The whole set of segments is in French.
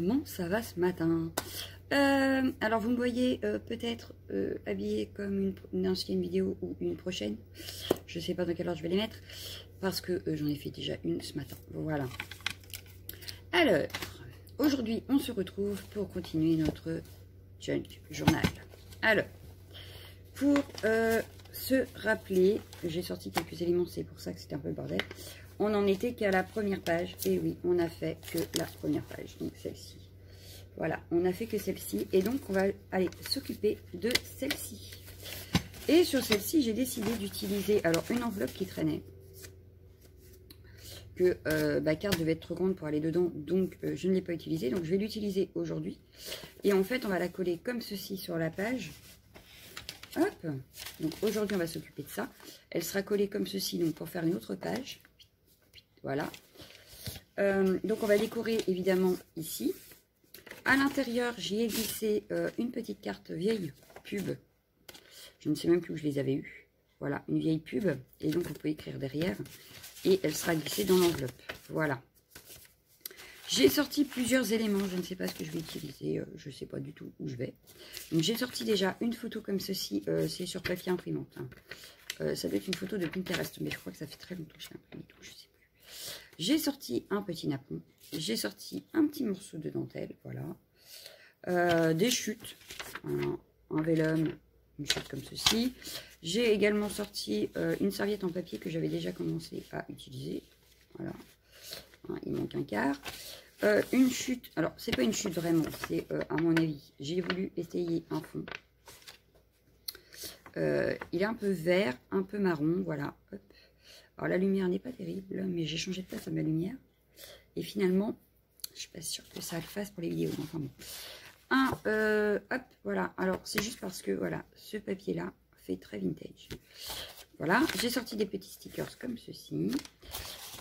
comment ça va ce matin? Alors vous me voyez peut-être habillée comme une ancienne vidéo ou une prochaine. Je sais pas dans quelle heure je vais les mettre parce que j'en ai fait déjà une ce matin. Voilà. Alors, aujourd'hui on se retrouve pour continuer notre junk journal. Alors, pour se rappeler, j'ai sorti quelques éléments, c'est pour ça que c'était un peu le bordel. On n'en était qu'à la première page. Et oui, on n'a fait que la première page, donc celle-ci. Voilà, on n'a fait que celle-ci. Et donc, on va aller s'occuper de celle-ci. Et sur celle-ci, j'ai décidé d'utiliser alors une enveloppe qui traînait. Que ma carte devait être trop grande pour aller dedans, donc je ne l'ai pas utilisée. Donc, je vais l'utiliser aujourd'hui. Et en fait, on va la coller comme ceci sur la page. Hop, donc aujourd'hui, on va s'occuper de ça. Elle sera collée comme ceci, donc pour faire une autre page. Voilà. Donc, on va décorer évidemment ici. À l'intérieur, j'y ai glissé une petite carte vieille pub. Je ne sais même plus où je les avais eues. Voilà, une vieille pub. Et donc, vous pouvez écrire derrière. Et elle sera glissée dans l'enveloppe. Voilà. J'ai sorti plusieurs éléments. Je ne sais pas ce que je vais utiliser. Je ne sais pas du tout où je vais. Donc, j'ai sorti déjà une photo comme ceci. C'est sur papier imprimante. Hein. Ça doit être une photo de Pinterest. Mais je crois que ça fait très longtemps que je l'ai imprimé. Donc, je sais plus. J'ai sorti un petit napon. J'ai sorti un petit morceau de dentelle. Voilà. Des chutes. Un vélum. Une chute comme ceci. J'ai également sorti une serviette en papier que j'avais déjà commencé à utiliser. Voilà. Il manque un quart. Une chute. Alors, c'est pas une chute vraiment. C'est, à mon avis, j'ai voulu essayer un fond. Il est un peu vert, un peu marron. Voilà. Hop. Alors, la lumière n'est pas terrible, mais j'ai changé de place à ma lumière. Et finalement, je suis pas sûre que ça le fasse pour les vidéos. Enfin bon. Hop, voilà. Alors, c'est juste parce que, voilà, ce papier-là fait très vintage. Voilà. J'ai sorti des petits stickers comme ceci.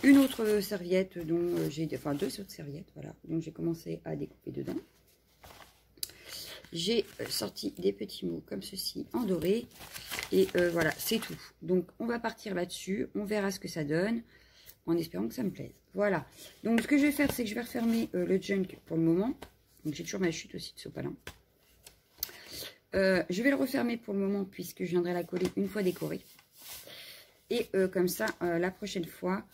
Une autre serviette dont j'ai... Enfin, deux autres serviettes, voilà. Donc, j'ai commencé à découper dedans. J'ai sorti des petits mots comme ceci en doré. Et voilà, c'est tout. Donc, on va partir là-dessus. On verra ce que ça donne. En espérant que ça me plaise. Voilà. Donc, ce que je vais faire, c'est que je vais refermer le junk pour le moment. Donc, j'ai toujours ma chute aussi de sopalin. Je vais le refermer pour le moment puisque je viendrai la coller une fois décorée. Et comme ça, la prochaine fois,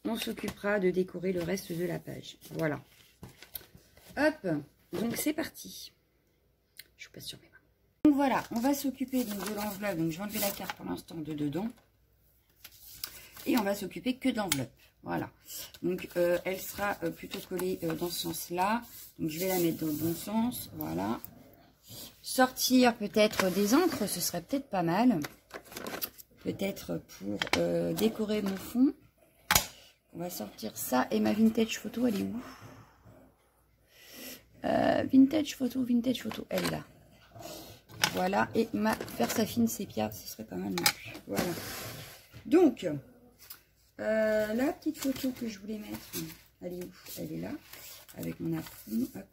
on s'occupera de décorer le reste de la page. Voilà. Hop. Donc, c'est parti. Je vous passe sur mes mains. Donc, voilà. On va s'occuper de l'enveloppe. Donc, je vais enlever la carte pour l'instant de dedans. Et on va s'occuper que d'enveloppe. Voilà. Donc, elle sera plutôt collée dans ce sens-là. Donc, je vais la mettre dans le bon sens. Voilà. Sortir peut-être des encres, ce serait peut-être pas mal. Peut-être pour décorer mon fond. On va sortir ça. Et ma vintage photo, elle est où? Vintage photo, elle est là. Voilà. Et ma perce à fine sépia, ce serait pas mal non plus. Voilà. Donc... la petite photo que je voulais mettre, elle est où? Elle est là, avec mon apron, hop.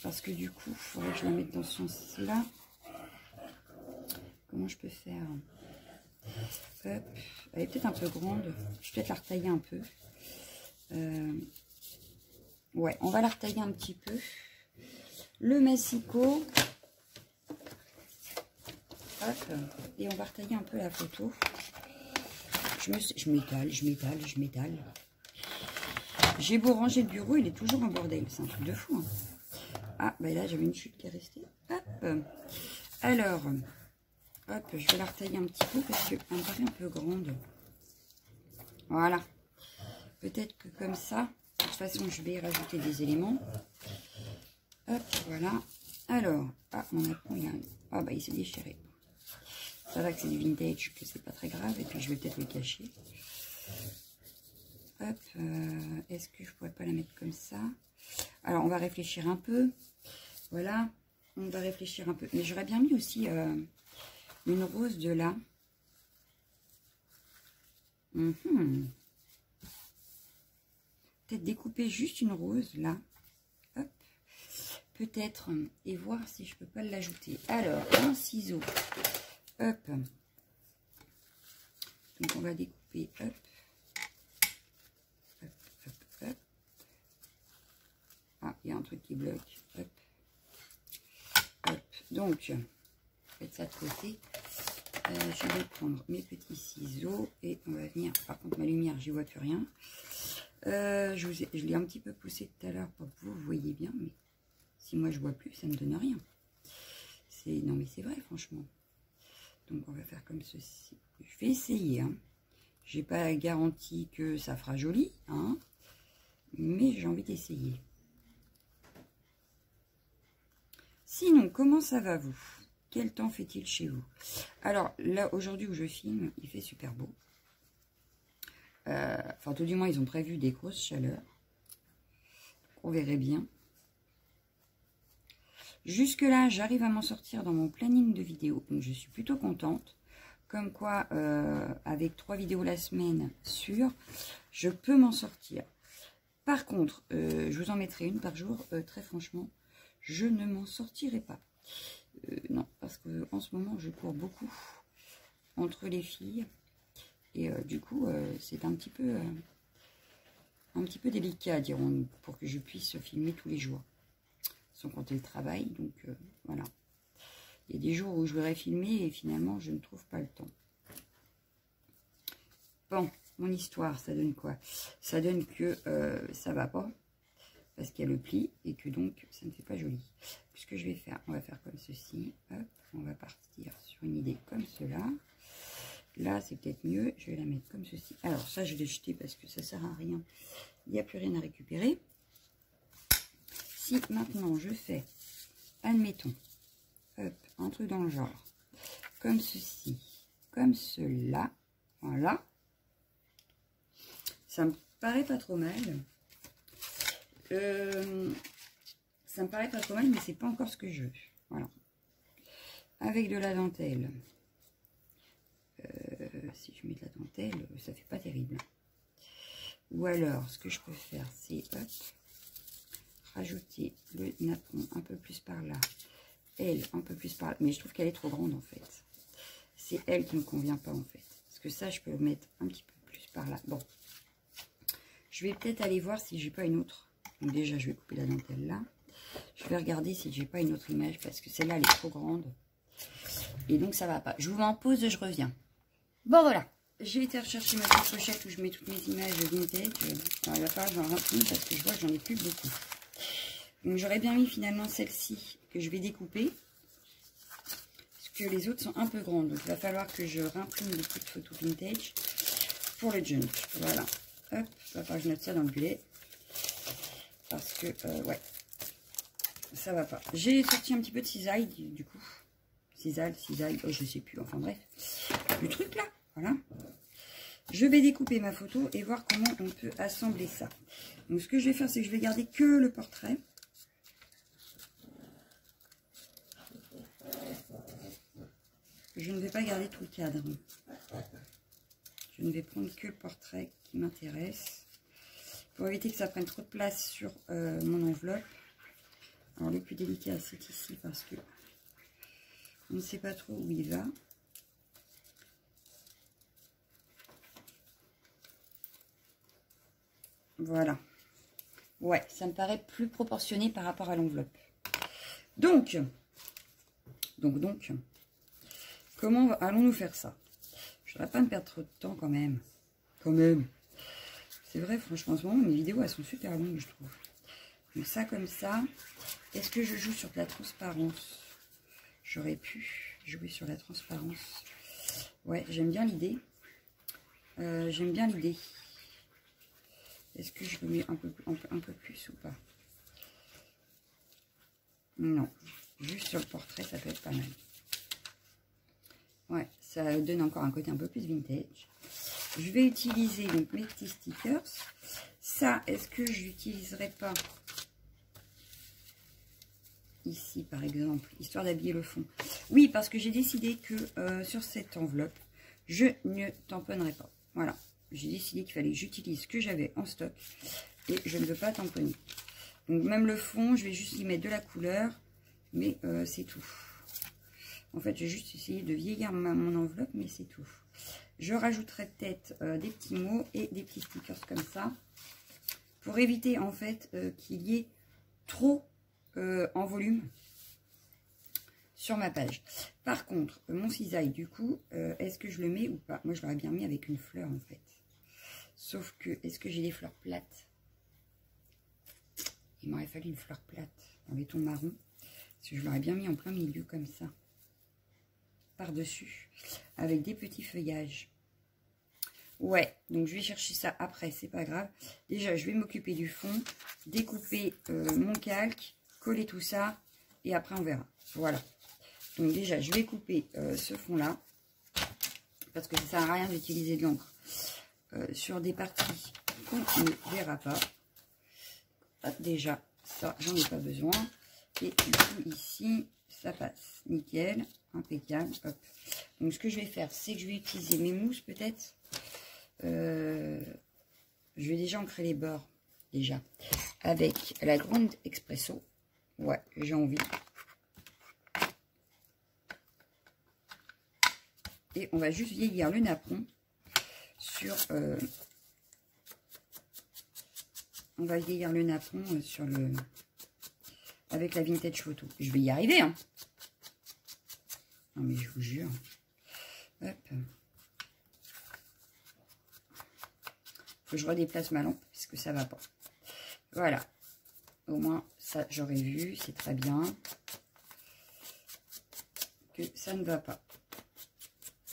Parce que du coup, il faudrait que je la mette dans ce sens-là. Comment je peux faire? Hop. Elle est peut-être un peu grande. Je vais peut-être la retailler un peu. Ouais, on va la retailler un petit peu. Le massicot. Hop. Et on va retailler un peu la photo. Je m'étale. J'ai beau ranger le bureau, il est toujours en bordel. C'est un truc de fou. Hein. Ah, bah là, j'avais une chute qui est restée. Hop. Alors, hop, je vais la retailler un petit peu parce qu'elle me paraît un peu grande. Voilà. Peut-être que comme ça, de toute façon, je vais rajouter des éléments. Hop, voilà. Alors, ah, mon apron, ah, bah, il s'est déchiré. Ça va que c'est du vintage, que c'est pas très grave. Et puis, je vais peut-être le cacher. Hop. Est-ce que je pourrais pas la mettre comme ça? Alors, on va réfléchir un peu. Voilà. On va réfléchir un peu. Mais j'aurais bien mis aussi une rose de là. Peut-être découper juste une rose là. Hop. Peut-être. Et voir si je peux pas l'ajouter. Alors, un ciseau. Hop. Donc, on va découper. Hop. Hop, hop, hop. Ah, il y a un truc qui bloque. Hop. Hop. Donc, faites ça de côté. Je vais prendre mes petits ciseaux et on va venir. Par contre, ma lumière, j'y vois plus rien. Je l'ai un petit peu poussé tout à l'heure pour que vous voyez bien, mais si moi je vois plus, ça ne donne rien. Non, mais c'est vrai, franchement. Donc, on va faire comme ceci. Je vais essayer. Hein. J'ai pas la garantie que ça fera joli, hein, mais j'ai envie d'essayer. Sinon, comment ça va vous? Quel temps fait-il chez vous? Alors, là, aujourd'hui où je filme, il fait super beau. Enfin, tout du moins, ils ont prévu des grosses chaleurs. On verrait bien. Jusque-là, j'arrive à m'en sortir dans mon planning de vidéos. Donc, je suis plutôt contente. Comme quoi, avec 3 vidéos la semaine sûre, je peux m'en sortir. Par contre, je vous en mettrai une par jour. Très franchement, je ne m'en sortirai pas. Non, parce qu'en ce moment, je cours beaucoup entre les filles. Et du coup, c'est un petit peu délicat, dirons-nous, pour que je puisse filmer tous les jours. Sans compter le travail, donc voilà. Il y a des jours où je voudrais filmer et finalement, je ne trouve pas le temps. Bon, mon histoire, ça donne quoi? Ça donne que ça va pas, parce qu'il y a le pli, et que donc, ça ne fait pas joli. Ce que je vais faire, on va faire comme ceci. Hop, on va partir sur une idée comme cela. Là, c'est peut-être mieux. Je vais la mettre comme ceci. Alors, ça, je l'ai jeté parce que ça ne sert à rien. Il n'y a plus rien à récupérer. Si maintenant, je fais, admettons, hop, un truc dans le genre, comme ceci, comme cela, voilà. Ça me paraît pas trop mal. Ça me paraît pas trop mal, mais c'est pas encore ce que je veux. Voilà. Avec de la dentelle. Si je mets de la dentelle, ça fait pas terrible. Ou alors, ce que je peux faire, c'est rajouter le napperon un peu plus par là. Elle, un peu plus par là. Mais je trouve qu'elle est trop grande, en fait. C'est elle qui ne me convient pas, en fait. Parce que ça, je peux mettre un petit peu plus par là. Bon. Je vais peut-être aller voir si j'ai pas une autre. Donc déjà, je vais couper la dentelle là. Je vais regarder si j'ai pas une autre image. Parce que celle-là, elle est trop grande. Et donc, ça va pas. Je vous mets en pause, je reviens. Bon, voilà. J'ai été rechercher ma petite pochette où je mets toutes mes images vintage. Alors, il va falloir que j'en remplis parce que je vois que j'en ai plus beaucoup. Donc, j'aurais bien mis finalement celle-ci que je vais découper. Parce que les autres sont un peu grandes. Donc, il va falloir que je réimprime des petites photos vintage pour le junk. Voilà. Hop, il va falloir que je note ça dans le bullet. Parce que, ouais, ça va pas. J'ai sorti un petit peu de cisaille, du coup. Cisaille, oh, je sais plus. Enfin, bref. Le truc là, voilà. Je vais découper ma photo et voir comment on peut assembler ça. Donc, ce que je vais faire, c'est que je vais garder que le portrait. Je ne vais pas garder tout le cadre. Je ne vais prendre que le portrait qui m'intéresse. Pour éviter que ça prenne trop de place sur mon enveloppe. Alors, le plus délicat, c'est ici parce que on ne sait pas trop où il va. Voilà. Ouais, ça me paraît plus proportionné par rapport à l'enveloppe. Donc, comment allons-nous faire ça? Je ne voudrais pas me perdre trop de temps quand même. C'est vrai, franchement, en ce moment, mes vidéos, elles sont super longues, je trouve. Donc ça, comme ça. Est-ce que je joue sur de la transparence? J'aurais pu jouer sur la transparence. Ouais, j'aime bien l'idée. J'aime bien l'idée. Est-ce que je le mets un peu plus ou pas? Non. Juste sur le portrait, ça peut être pas mal. Ouais, ça donne encore un côté un peu plus vintage. Je vais utiliser donc mes petits stickers. Ça, est-ce que je l'utiliserai pas ici, par exemple, histoire d'habiller le fond? Oui, parce que j'ai décidé que sur cette enveloppe, je ne tamponnerai pas. Voilà. J'ai décidé qu'il fallait que j'utilise ce que j'avais en stock et je ne veux pas tamponner. Donc même le fond, je vais juste y mettre de la couleur, mais c'est tout. En fait, j'ai juste essayé de vieillir mon enveloppe, mais c'est tout. Je rajouterai peut-être des petits mots et des petits stickers comme ça, pour éviter en fait qu'il y ait trop en volume sur ma page. Par contre, mon cisaille, du coup, est-ce que je le mets ou pas? Moi, je l'aurais bien mis avec une fleur, en fait. Sauf que, est-ce que j'ai des fleurs plates? Il m'aurait fallu une fleur plate en laiton marron. Parce que je l'aurais bien mis en plein milieu, comme ça. Par-dessus. Avec des petits feuillages. Ouais, donc je vais chercher ça après, c'est pas grave. Déjà, je vais m'occuper du fond, découper mon calque, coller tout ça, et après on verra. Voilà. Donc déjà, je vais couper ce fond-là, parce que ça sert à rien d'utiliser de l'encre sur des parties qu'on ne verra pas. Hop, déjà, ça, j'en ai pas besoin. Et du coup, ici, ça passe. Nickel, impeccable. Hop. Donc, ce que je vais faire, c'est que je vais utiliser mes mousses, peut-être. Je vais déjà ancrer les bords, déjà, avec la grande expresso. Ouais, j'ai envie. Et on va juste vieillir le napperon sur... on va vieillir le napperon sur le... avec la vintage photo. Je vais y arriver, hein. Non, mais je vous jure. Hop. Faut que je redéplace ma lampe, parce que ça va pas. Voilà. Au moins, ça, j'aurais vu. C'est très bien. Que ça ne va pas.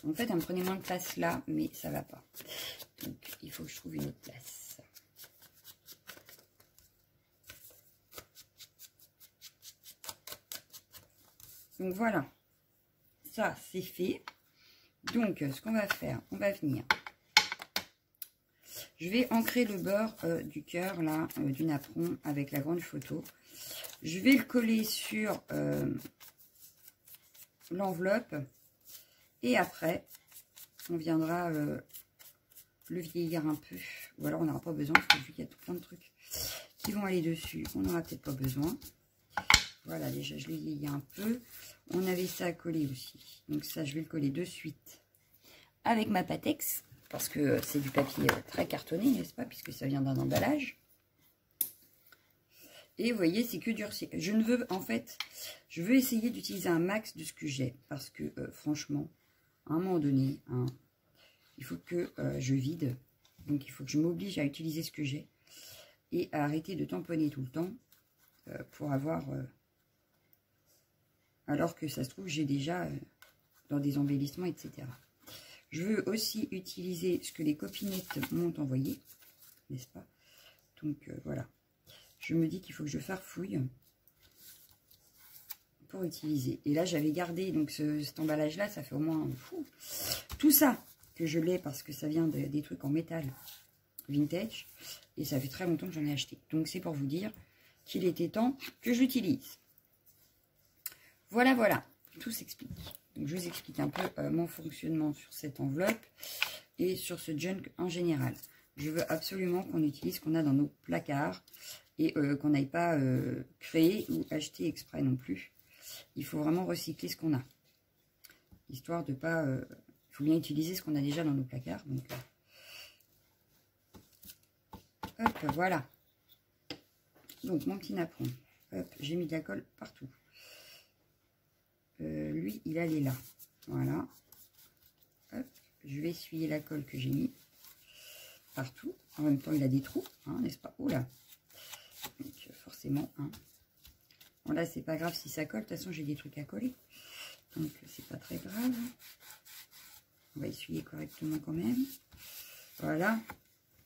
En fait, elle me prenait moins de place là, mais ça va pas. Donc, il faut que je trouve une autre place. Donc, voilà. Ça, c'est fait. Donc, ce qu'on va faire, on va venir. Je vais ancrer le bord du cœur, là, du napperon, avec la grande photo. Je vais le coller sur l'enveloppe. Et après, on viendra le vieillir un peu. Ou alors, on n'aura pas besoin, parce que vu qu'il y a tout plein de trucs qui vont aller dessus, on n'aura peut-être pas besoin. Voilà, déjà, je l'ai vieilli un peu. On avait ça à coller aussi. Donc ça, je vais le coller de suite avec ma Patex. Parce que c'est du papier très cartonné, n'est-ce pas? Puisque ça vient d'un emballage. Et vous voyez, c'est que durci. Je ne veux, en fait, je veux essayer d'utiliser un max de ce que j'ai. Parce que, franchement, à un moment donné, hein, il faut que je vide. Donc, il faut que je m'oblige à utiliser ce que j'ai. Et à arrêter de tamponner tout le temps pour avoir... alors que ça se trouve, j'ai déjà dans des embellissements, etc. Je veux aussi utiliser ce que les copinettes m'ont envoyé, n'est-ce pas? Donc, voilà. Je me dis qu'il faut que je farfouille pour utiliser. Et là, j'avais gardé donc cet emballage-là, ça fait au moins tout ça que je l'ai parce que ça vient des trucs en métal vintage. Et ça fait très longtemps que j'en ai acheté. Donc, c'est pour vous dire qu'il était temps que je l'utilise. Voilà, voilà. Tout s'explique. Donc, je vous explique un peu mon fonctionnement sur cette enveloppe et sur ce junk en général. Je veux absolument qu'on utilise ce qu'on a dans nos placards et qu'on n'aille pas créer ou acheter exprès non plus. Il faut vraiment recycler ce qu'on a. Histoire de pas... il faut bien utiliser ce qu'on a déjà dans nos placards. Donc, hop, voilà. Donc, mon petit napperon. Hop, j'ai mis de la colle partout. Lui, il allait là. Voilà. Hop, je vais essuyer la colle que j'ai mis partout. En même temps, il a des trous, hein, n'est-ce pas? Oula. Donc, forcément, hein. Bon, là, c'est pas grave si ça colle. De toute façon, j'ai des trucs à coller. Donc, c'est pas très grave. On va essuyer correctement quand même. Voilà.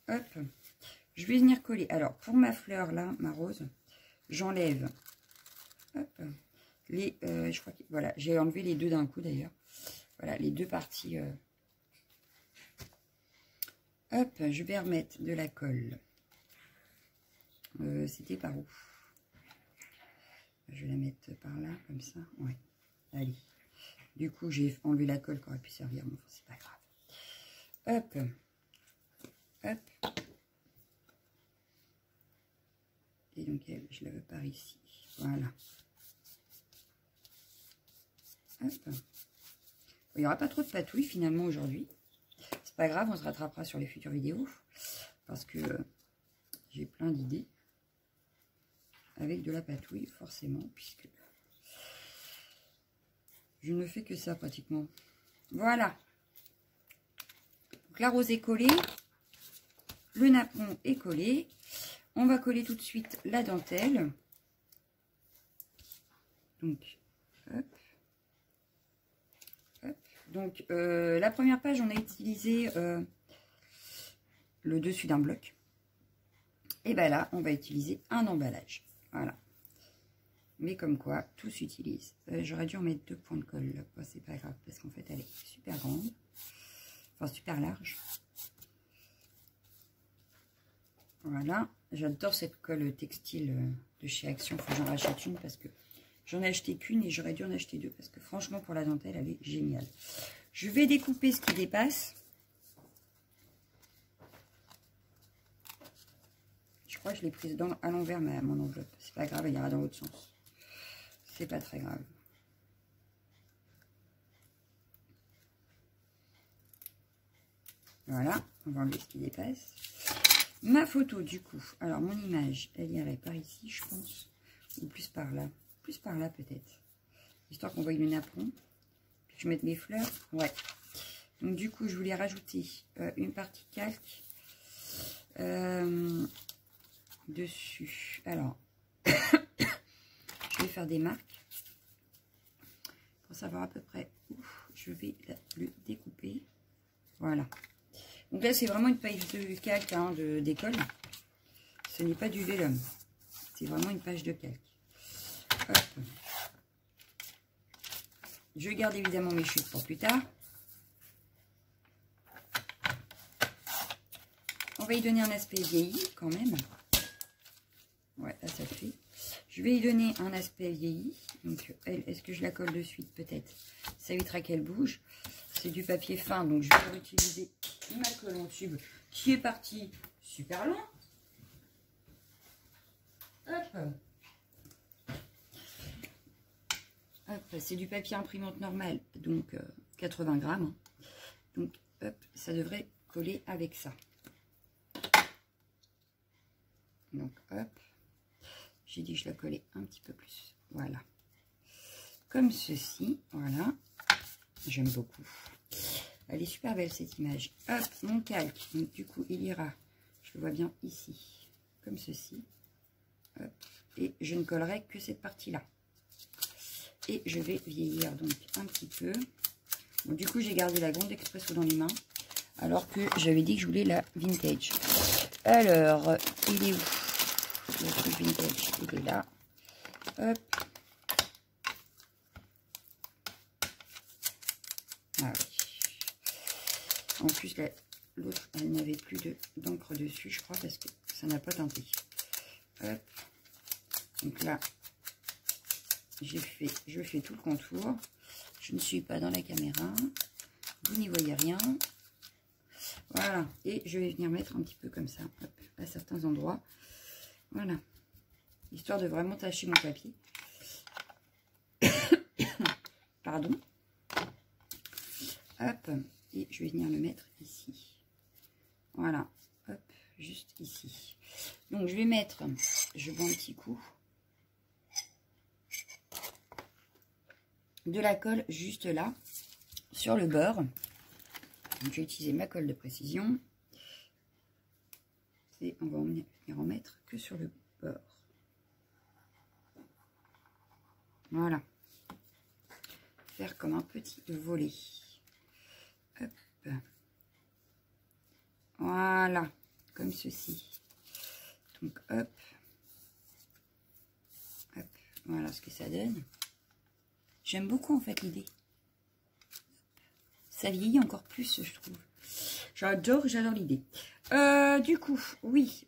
Hop. Je vais venir coller. Alors, pour ma fleur, là, ma rose, j'enlève. Hop. Je crois que voilà, j'ai enlevé les deux d'un coup d'ailleurs. Voilà, les deux parties. Hop, je vais remettre de la colle. C'était par où? Je vais la mettre par là, comme ça. Ouais, allez. Du coup, j'ai enlevé la colle qui aurait pu servir, mais enfin, c'est pas grave. Hop, hop. Et donc, je la veux par ici. Voilà. Hop. Il n'y aura pas trop de patouilles finalement aujourd'hui. C'est pas grave, on se rattrapera sur les futures vidéos. Parce que j'ai plein d'idées. avec de la patouille, forcément, puisque je ne fais que ça pratiquement. Voilà. Donc la rose est collée, le napperon est collé. On va coller tout de suite la dentelle. Donc, hop. Hop. Donc la première page, on a utilisé le dessus d'un bloc. Et bien là, on va utiliser un emballage. Voilà. Mais comme quoi, tout s'utilise. J'aurais dû en mettre 2 points de colle. Là. C'est pas grave, parce qu'en fait, elle est super grande. Enfin, super large. Voilà. J'adore cette colle textile de chez Action. Il faut que j'en rachète une, parce que j'en ai acheté qu'une et j'aurais dû en acheter 2. Parce que franchement, pour la dentelle, elle est géniale. Je vais découper ce qui dépasse. Je crois que je l'ai prise à l'envers, mon enveloppe. C'est pas grave, elle ira dans l'autre sens. C'est pas très grave. Voilà, on va enlever ce qui dépasse. Ma photo, du coup. Alors, mon image, elle irait par ici, je pense. Ou plus par là. Plus par là, peut-être. Histoire qu'on voie le napperon. Puis je mette mes fleurs. Ouais. Donc, du coup, je voulais rajouter une partie calque. Dessus. Alors, je vais faire des marques pour savoir à peu près où je vais le découper. Voilà. Donc là, c'est vraiment une page de calque hein, d'école. Ce n'est pas du vélum. C'est vraiment une page de calque. Hop. Je garde évidemment mes chutes pour plus tard. On va y donner un aspect vieilli quand même. Ouais, là, ça le fait. Je vais y donner un aspect vieilli. Donc, est-ce que je la colle de suite? Peut-être. Ça évitera qu'elle bouge. C'est du papier fin, donc je vais utiliser ma colle en tube qui est partie super loin. Hop. Hop, c'est du papier imprimante normal, donc 80 grammes. Donc, hop, ça devrait coller avec ça. Donc, hop. J'ai dit que je la collais un petit peu plus. Voilà. Comme ceci. Voilà. J'aime beaucoup. Elle est super belle cette image. Hop, mon calque. Donc, du coup, il ira. Je le vois bien ici. Comme ceci. Hop. Et je ne collerai que cette partie-là. Et je vais vieillir donc un petit peu. Bon, du coup, j'ai gardé la grande expresso dans les mains. Alors que j'avais dit que je voulais la vintage. Alors, il est où? Le truc vintage, il est là. Hop. Ah oui. En plus, l'autre, elle n'avait plus d'encre dessus, je crois, parce que ça n'a pas teinté. Hop. Donc là, je fais tout le contour. Je ne suis pas dans la caméra. Vous n'y voyez rien. Voilà. Et je vais venir mettre un petit peu comme ça, hop, à certains endroits. Voilà. Histoire de vraiment tacher mon papier. Pardon. Hop. Et je vais venir le mettre ici. Voilà. Hop. Juste ici. Donc, je vais mettre, je vends un petit coup, de la colle juste là, sur le bord. Donc, je vais utiliser ma colle de précision. Et on va venir en mettre que sur le bord. Voilà. Faire comme un petit volet. Hop. Voilà. Comme ceci. Donc, hop. Hop. Voilà ce que ça donne. J'aime beaucoup, en fait, l'idée. Ça vieillit encore plus, je trouve. J'adore l'idée. Du coup, oui.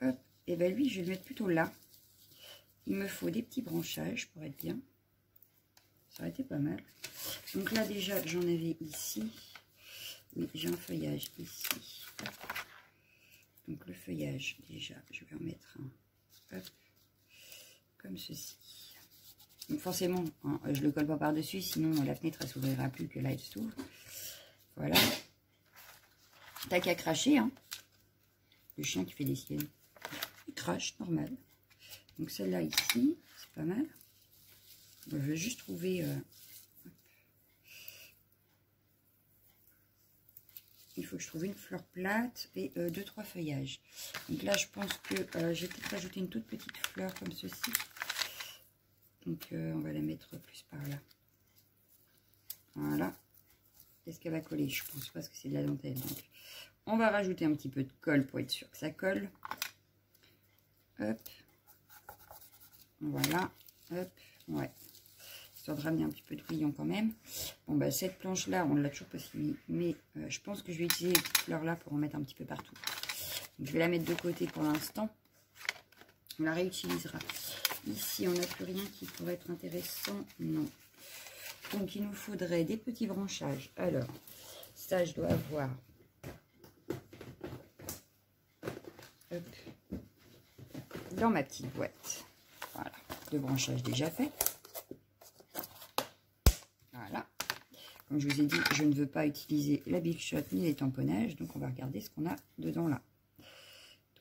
Hop. Et ben lui, je vais le mettre plutôt là. Il me faut des petits branchages pour être bien. Ça aurait été pas mal. Donc là, déjà, j'en avais ici. Oui, j'ai un feuillage ici. Donc le feuillage, déjà, je vais en mettre un. Hop. Comme ceci. Donc forcément, hein, je le colle pas par-dessus, sinon la fenêtre, elle s'ouvrira plus que là, elle s'ouvre. Voilà. T'as qu'à cracher, hein. Le chien qui fait des siennes. vitrage normal. Donc celle-là ici, c'est pas mal. Je vais juste trouver... il faut que je trouve une fleur plate et 2-3 feuillages. Donc là, je pense que je vais peut-être rajouter une toute petite fleur comme ceci. Donc on va la mettre plus par là. Voilà. Est-ce qu'elle va coller? Je pense pas, parce que c'est de la dentelle. Donc on va rajouter un petit peu de colle pour être sûr que ça colle. Hop. Voilà. Hop. Ouais. Histoire de ramener un petit peu de brillant quand même. Bon, bah cette planche-là, on ne l'a toujours pas finie. Mais je pense que je vais utiliser les petites fleurs-là pour en mettre un petit peu partout. Donc, je vais la mettre de côté pour l'instant. On la réutilisera. Ici, on n'a plus rien qui pourrait être intéressant. Non. Donc, il nous faudrait des petits branchages. Alors, ça, je dois avoir... Hop. Dans ma petite boîte. Voilà. 2 branchages déjà faits. Voilà. Comme je vous ai dit, je ne veux pas utiliser la Big Shot ni les tamponnages. Donc, on va regarder ce qu'on a dedans là.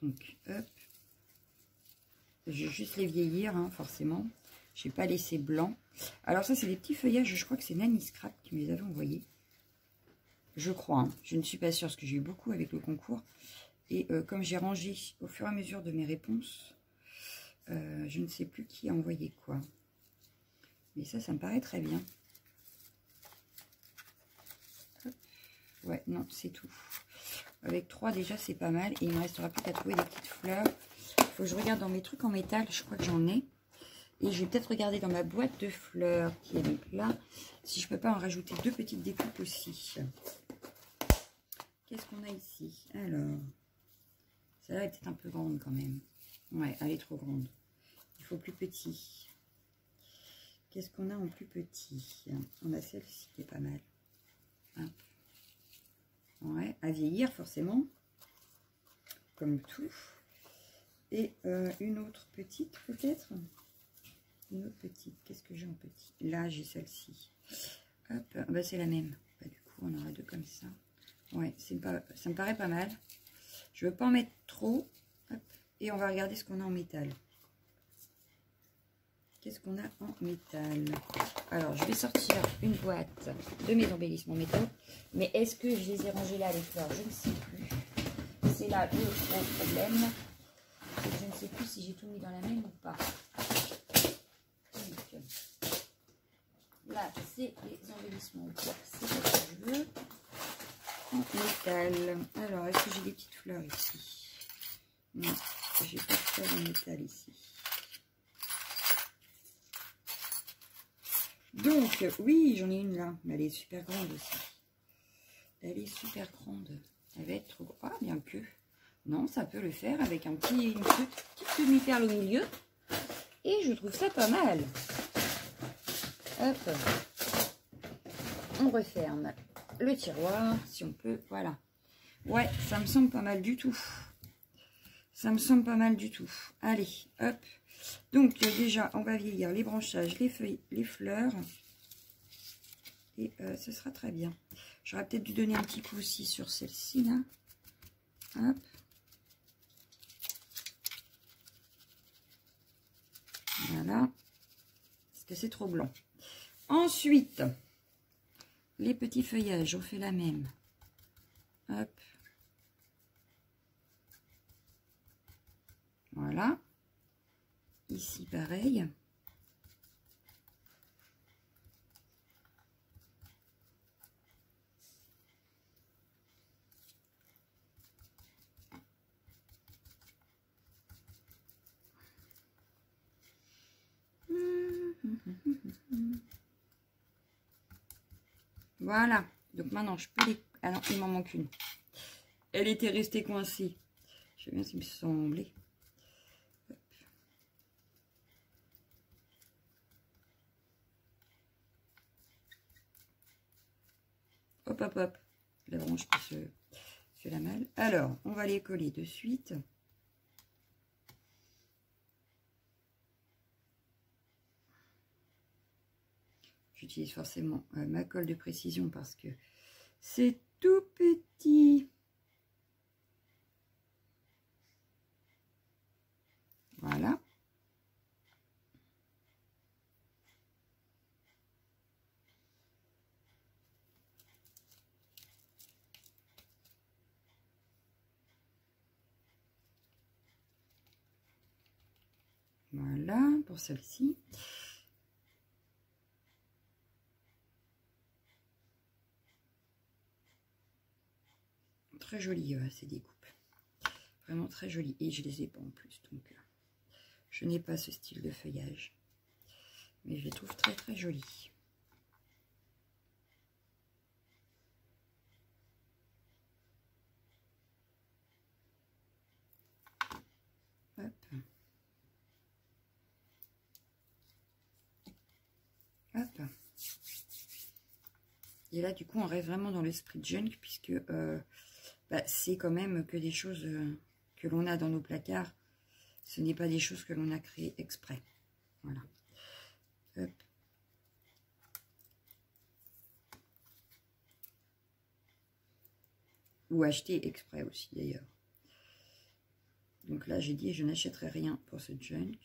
Donc, hop. Je vais juste les vieillir, hein, forcément. Je n'ai pas laissé blanc. Alors ça, c'est des petits feuillages. Je crois que c'est Nanny Scrap qui me les avait envoyés. Je crois. Hein. Je ne suis pas sûre parce que j'ai eu beaucoup avec le concours. Et comme j'ai rangé au fur et à mesure de mes réponses, je ne sais plus qui a envoyé quoi. Mais ça me paraît très bien. Hop. Ouais, non, c'est tout. Avec 3 déjà, c'est pas mal. Et il ne me restera plus qu'à trouver des petites fleurs. Il faut que je regarde dans mes trucs en métal. Je crois que j'en ai. Et je vais peut-être regarder dans ma boîte de fleurs qui est donc là. Si je peux pas en rajouter 2 petites découpes aussi. Qu'est-ce qu'on a ici? Alors, celle-là est peut-être un peu grande quand même. Ouais, elle est trop grande. Il faut plus petit. Qu'est-ce qu'on a en plus petit? On a celle-ci qui est pas mal. Hein? Ouais, à vieillir forcément. Comme tout. Et une autre petite peut-être. Une autre petite. Qu'est-ce que j'ai en petit? Là, j'ai celle-ci. Hop, bah, c'est la même. Bah, du coup, on aura 2 comme ça. Ouais, ça me paraît pas mal. Je veux pas en mettre trop. Hop. Et on va regarder ce qu'on a en métal. Qu'est-ce qu'on a en métal? Alors, je vais sortir une boîte de mes embellissements métal. Mais est-ce que je les ai rangés là, les fleurs? Je ne sais plus. C'est là le gros problème. Je ne sais plus si j'ai tout mis dans la même ou pas. Donc, là, c'est les embellissements au corps. C'est ce que je veux. En métal. Alors, est-ce que j'ai des petites fleurs ici? Non, j'ai pas de fleurs en métal ici. Donc, oui, j'en ai une là. Mais elle est super grande aussi. Elle est super grande. Elle va être trop grande. Ah, bien que. Non, ça peut le faire avec une petite demi-perle au milieu. Et je trouve ça pas mal. Hop. On referme le tiroir, si on peut. Voilà. Ouais, ça me semble pas mal du tout. Ça me semble pas mal du tout. Allez, hop. Donc, déjà, on va vieillir les branchages, les feuilles, les fleurs. Et ce sera très bien. J'aurais peut-être dû donner un petit coup aussi sur celle-ci, là. Hop. Voilà. Parce que c'est trop blanc. Ensuite, les petits feuillages, on fait la même. Hop. Voilà. Ici, pareil. Voilà. Donc maintenant, je peux les... Ah non, il m'en manque une. Elle était restée coincée. Je sais bien ce qu'il me semblait. Hop, hop, hop. La branche qui se la malle. Alors, on va les coller de suite. J'utilise forcément ma colle de précision parce que c'est tout petit. Voilà, pour celle-ci. Très jolie ces découpes. Vraiment très jolie. Et je les ai pas en plus. Donc, je n'ai pas ce style de feuillage. Mais je les trouve très très jolies. Hop. Hop. Et là, du coup, on reste vraiment dans l'esprit junk, puisque bah, c'est quand même que des choses que l'on a dans nos placards. Ce n'est pas des choses que l'on a créées exprès. Voilà. Hop. Ou acheter exprès aussi, d'ailleurs. Donc là, j'ai dit, je n'achèterai rien pour ce junk.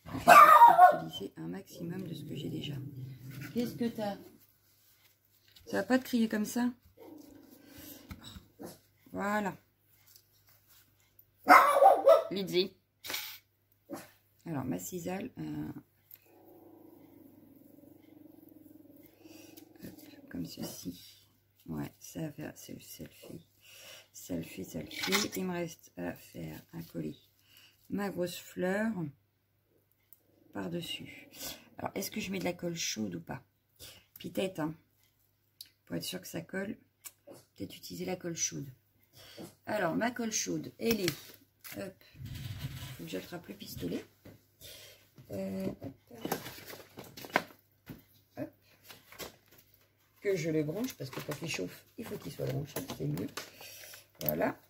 Je vais utiliser un maximum de ce que j'ai déjà. Qu'est-ce que t'as? Ça va pas te crier comme ça? Voilà. Lizzie. Alors, ma cisale. Comme ceci. Ouais, ça va faire. Ça le fait. Ça le fait, ça le fait. Il me reste à faire, à coller ma grosse fleur par-dessus. Alors, est-ce que je mets de la colle chaude ou pas? Peut-être, hein. Pour être sûr que ça colle, peut-être utiliser la colle chaude. Alors, ma colle chaude, elle est... Hop. Faut que j'attrape le pistolet. Hop. Hop. Que je le branche, parce que quand il chauffe, il faut qu'il soit branché, c'est mieux. Voilà.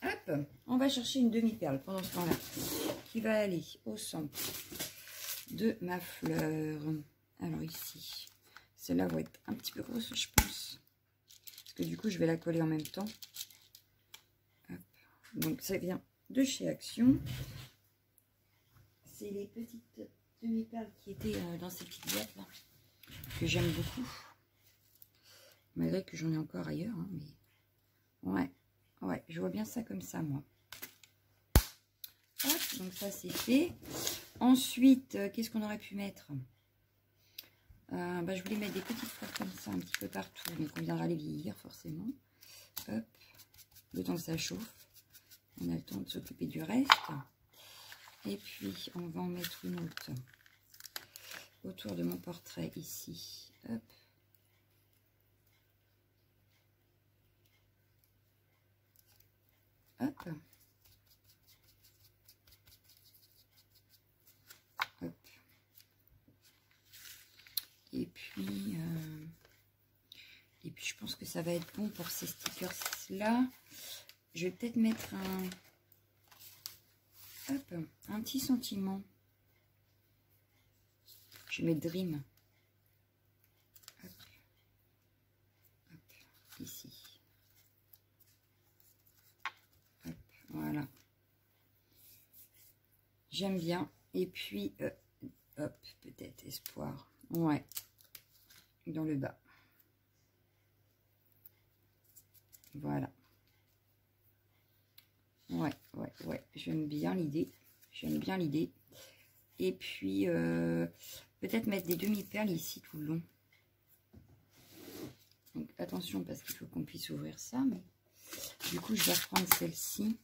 Hop. On va chercher une demi-perle pendant ce temps-là, qui va aller au centre de ma fleur. Alors ici, celle-là va être un petit peu grosse, je pense. Parce que du coup, je vais la coller en même temps. Hop. Donc, ça vient de chez Action. C'est les petites demi-perles qui étaient dans ces petites boîtes-là, que j'aime beaucoup. Malgré que j'en ai encore ailleurs. Hein, mais... Ouais, je vois bien ça comme ça, moi. Hop, donc ça, c'est fait. Ensuite, qu'est-ce qu'on aurait pu mettre? Je voulais mettre des petites fleurs comme ça, un petit peu partout. Donc, on viendra les vieillir, forcément. Hop, le temps que ça chauffe. On a le temps de s'occuper du reste. Et puis, on va en mettre une autre autour de mon portrait, ici. Hop. Hop. Hop. Et puis, je pense que ça va être bon pour ces stickers-là. Je vais peut-être mettre un petit sentiment. Je vais mettre Dream. Hop. Hop. Ici. Hop. Voilà. J'aime bien. Et puis, hop, peut-être espoir. Ouais. Dans le bas. Voilà. Ouais. J'aime bien l'idée. Et puis, peut-être mettre des demi-perles ici tout le long. Donc, attention, parce qu'il faut qu'on puisse ouvrir ça. Mais du coup, je vais reprendre celle-ci.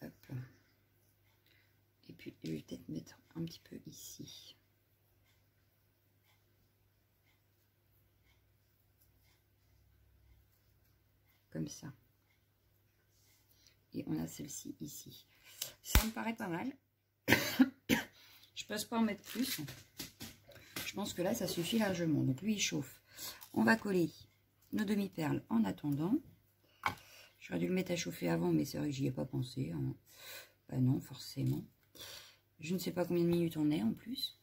Hop. Et puis, je vais peut-être mettre un petit peu ici. Comme ça. Et on a celle-ci ici. Ça me paraît pas mal. Je pense pas en mettre plus. Je pense que là, ça suffit largement. Donc, lui, il chauffe. On va coller nos demi-perles en attendant. J'aurais dû le mettre à chauffer avant, mais c'est vrai que j'y ai pas pensé. Hein. Bah non, forcément. Je ne sais pas combien de minutes on est en plus.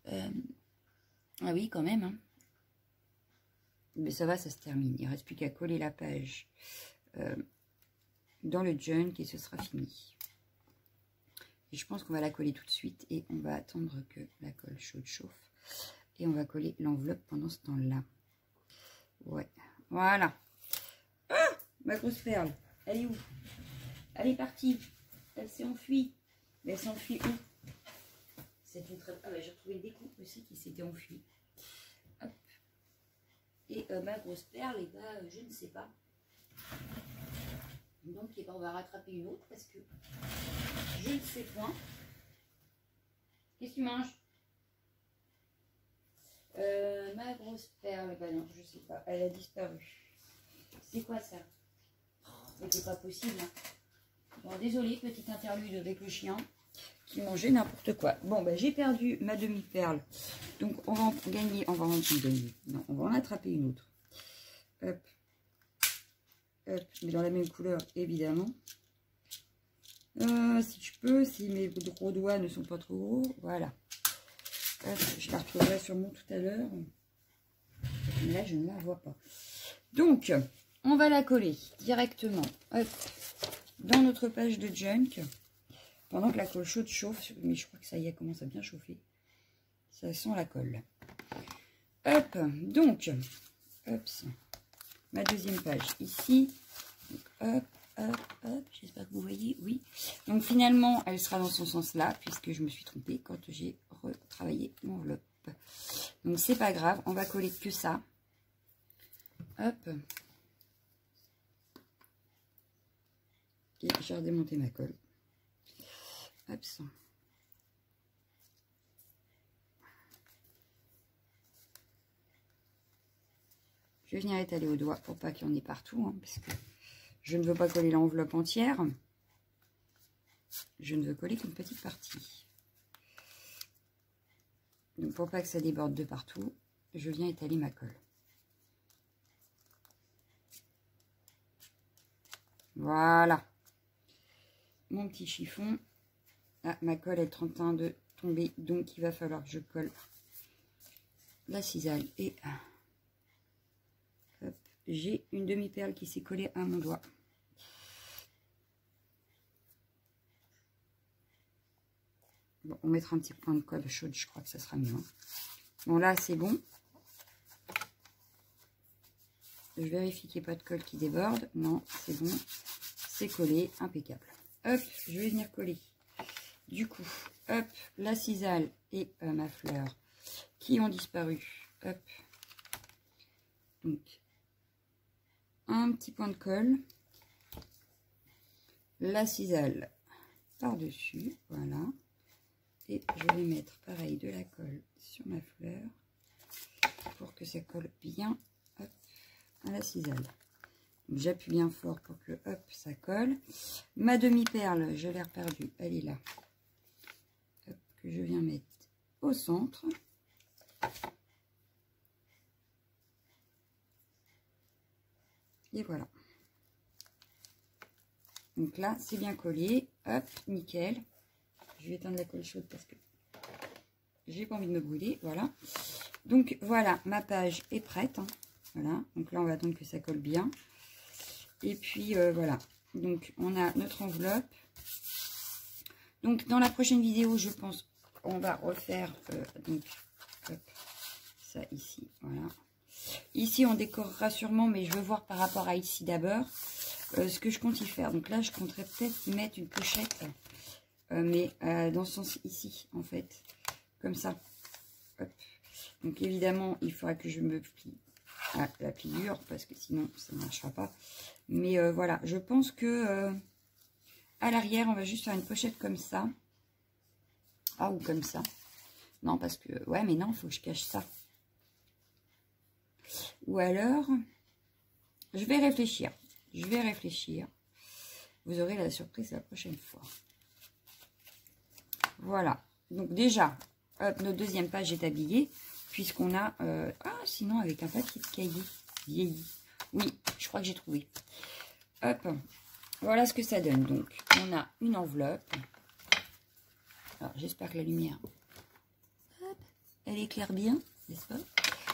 Ah oui, quand même. Hein. Mais ça va, ça se termine. Il ne reste plus qu'à coller la page dans le junk et ce sera fini. Et je pense qu'on va la coller tout de suite et on va attendre que la colle chaude chauffe. Et on va coller l'enveloppe pendant ce temps-là. Ouais, voilà. Ah, ma grosse perle, elle est où? Elle est partie. Elle s'est enfuie. Mais elle s'est enfuie où? C'est une très... Ah bah, j'ai retrouvé des coupes aussi qui s'étaient enfuies. Hop. Et ma grosse perle, et bah, je ne sais pas. Donc, on va rattraper une autre parce que je ne sais point. Qu'est-ce que tu manges? Ma grosse perle, bah non, je sais pas. Elle a disparu. C'est quoi ça? C'est pas possible. Hein. Bon, désolé, petite interlude avec le chien qui mangeait n'importe quoi. Bon, bah, j'ai perdu ma demi-perle. Donc, on va en gagner. On va en gagner. Non, on va en attraper une autre. Hop. Hop. Mais dans la même couleur, évidemment. Si je peux, si mes gros doigts ne sont pas trop gros. Voilà. Hop, je la retrouverai sûrement tout à l'heure. Mais là, je ne la vois pas. Donc, on va la coller directement. Hop. Dans notre page de junk, pendant que la colle chaude chauffe, mais je crois que ça y est, commence à bien chauffer. Ça sent la colle. Hop, donc, hop, ma deuxième page ici. Donc, hop, hop, hop, j'espère que vous voyez, oui. Donc finalement, elle sera dans son sens là, puisque je me suis trompée quand j'ai retravaillé l'enveloppe. Donc c'est pas grave, on va coller que ça. Hop. Et j'ai redémonté ma colle. Hop. Je vais venir étaler au doigt pour pas qu'il y en ait partout, hein, parce que je ne veux pas coller l'enveloppe entière. Je ne veux coller qu'une petite partie. Donc pour pas que ça déborde de partout, je viens étaler ma colle. Voilà. Mon petit chiffon. Ah, ma colle est en train de tomber, donc il va falloir que je colle la cisaille. Et j'ai une demi-perle qui s'est collée à mon doigt. Bon, on mettra un petit point de colle chaude, je crois que ça sera mieux. Hein. Bon, là, c'est bon. Je vérifie qu'il n'y ait pas de colle qui déborde. Non, c'est bon. C'est collé, impeccable. Hop, je vais venir coller. Du coup, hop, la cisaille et ma fleur qui ont disparu. Hop. Donc, un petit point de colle. La cisaille par-dessus. Voilà. Et je vais mettre pareil de la colle sur ma fleur pour que ça colle bien hop, à la cisaille. J'appuie bien fort pour que hop, ça colle. Ma demi-perle, je l'ai reperdue, elle est là. Hop, que je viens mettre au centre. Et voilà. Donc là, c'est bien collé. Hop, nickel. Je vais éteindre la colle chaude parce que j'ai pas envie de me brûler. Voilà. Donc voilà, ma page est prête. Hein. Voilà. Donc là, on va attendre que ça colle bien. Et puis voilà. Donc on a notre enveloppe. Donc dans la prochaine vidéo, je pense qu'on va refaire donc hop, ça ici. Voilà. Ici, on décorera sûrement, mais je veux voir par rapport à ici d'abord ce que je compte y faire. Donc là, je compterais peut-être mettre une pochette. Mais dans ce sens ici, en fait, comme ça. Hop. Donc évidemment, il faudra que je me plie à la pliure, parce que sinon, ça ne marchera pas. Mais voilà, je pense que à l'arrière, on va juste faire une pochette comme ça. Ah, ou comme ça. Non, parce que, ouais, mais non, il faut que je cache ça. Ou alors, je vais réfléchir. Je vais réfléchir. Vous aurez la surprise la prochaine fois. Voilà, donc déjà, hop, notre deuxième page est habillée, puisqu'on a... ah, sinon, avec un papier de cahier vieilli. Oui, je crois que j'ai trouvé. Hop, voilà ce que ça donne. Donc, on a une enveloppe. Alors, j'espère que la lumière, hop, elle éclaire bien, n'est-ce pas?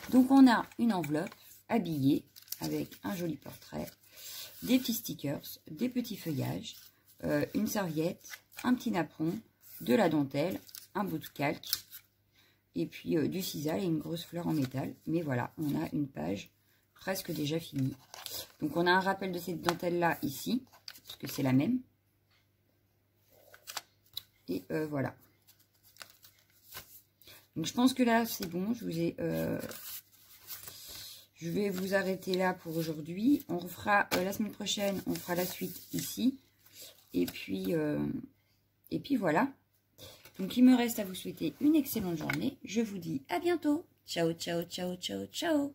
Donc, on a une enveloppe habillée, avec un joli portrait, des petits stickers, des petits feuillages, une serviette, un petit napperon, de la dentelle, un bout de calque, et puis du cisaille et une grosse fleur en métal. Mais voilà, on a une page presque déjà finie. Donc, on a un rappel de cette dentelle-là ici, parce que c'est la même. Et voilà. Donc, je pense que là, c'est bon. Je vais vous arrêter là pour aujourd'hui. On refera la semaine prochaine, on fera la suite ici. Et puis voilà. Donc, il me reste à vous souhaiter une excellente journée. Je vous dis à bientôt. Ciao, ciao, ciao, ciao, ciao.